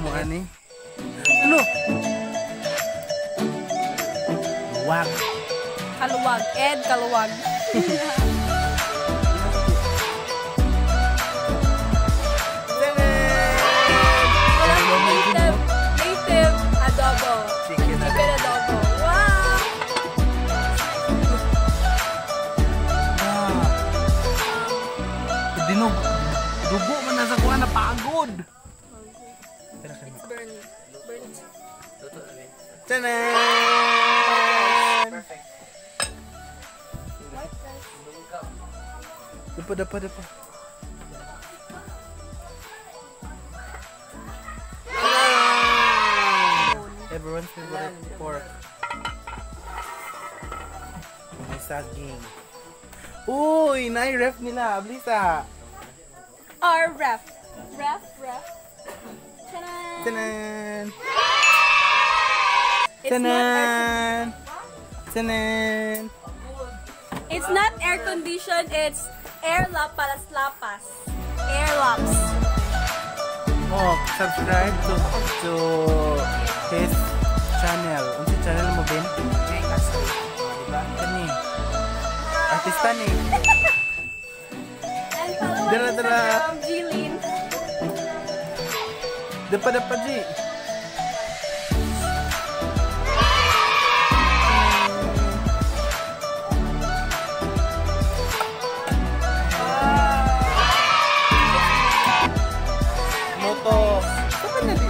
mo ani. Ano? Luwag. Kaluwag. Ed Kaluwag. Native adobo. Chicken adobo. Wow! Dinog. Dugo man na sa kuha na pagod. It's burnt. Burnt. Tanan! Perfect. Dapa. Everyone's favorite pork. May saging. Uy! Nai-ref nila. Blisa. Our ref. Ref. Tanan! Tanan! Tanan! It's not air conditioned, it's air lapas. Air laps. Oh, subscribe to his channel. Unsa channel mo, Ben? Jay Castro. Diba? Kani. Artista ni. And follow Dara, on dara. Instagram, Jilin. Dapa, Ji. Moto. Saan na di?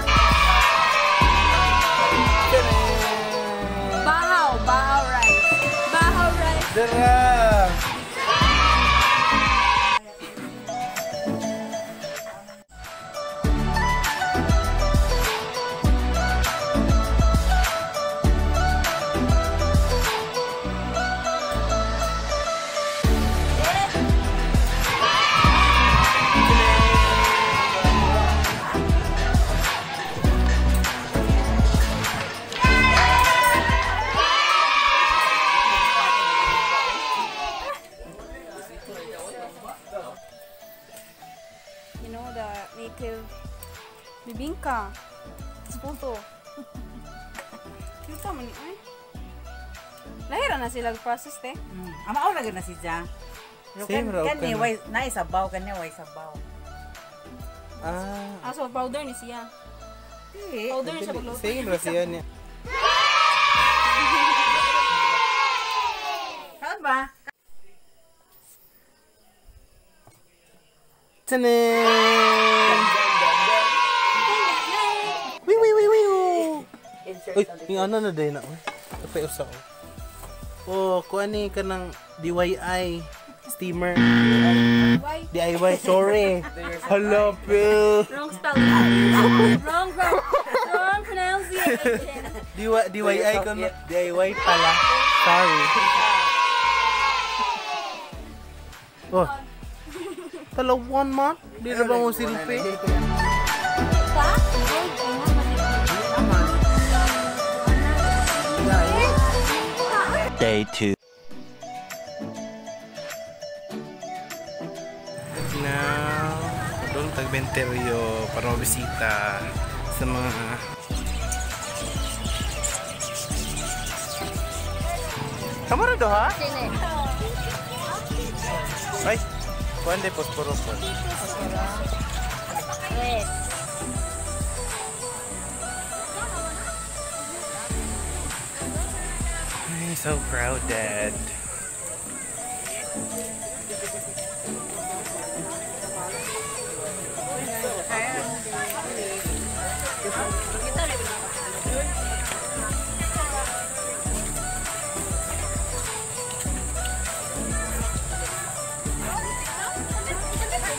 Bahaw rice. Bahaw rice. Dara. You know the native bibingka. It's photo. Kita man ni ay. Lahira na sila process te. Ama lagi na si Ja. Same raw Kan ni ka. way na isabaw kan ni way sabaw. Ah. So powder ni siya. Di. Powder ni siya pagluto. Same ra siya niya. Kaon ba? Tanan! Wee! Uy, yung ano na day na. Kapay usa ko. Oh, kuha ni ka ng DIY steamer. Why? DIY, sorry. Hello, Phil. Wrong spelling. Wrong pronunciation. DIY ko na. DIY pala. Sorry. Oh. Talawan man. Di na ba mo silpi? Pa? Day 2. Now, doon tagbenteryo para mabisita sa mga kamara do ha? Ay, kuhan de posporo po. Yes. Ay, so crowded.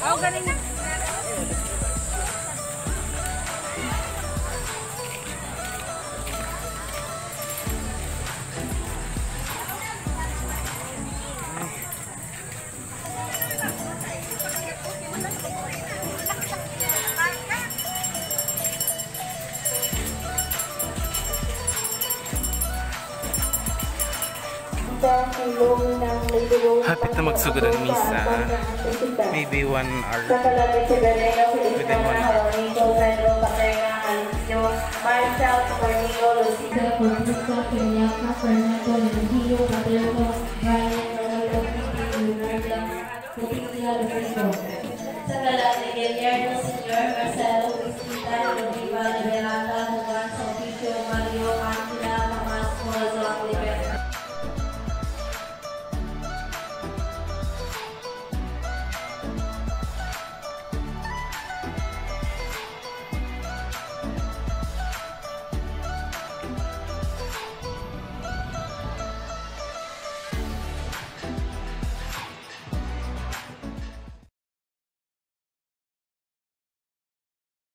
Oh, galing. Hapit na magsugod ang misa. Maybe 1 hour. Within 1 hour. Joseph Bautista, Keniaka, Fernando, Leonardo, Paterno, Brian, Ronaldo, Leonardo, Patricia, Lorenzo. Sa ngalan ni Guillermo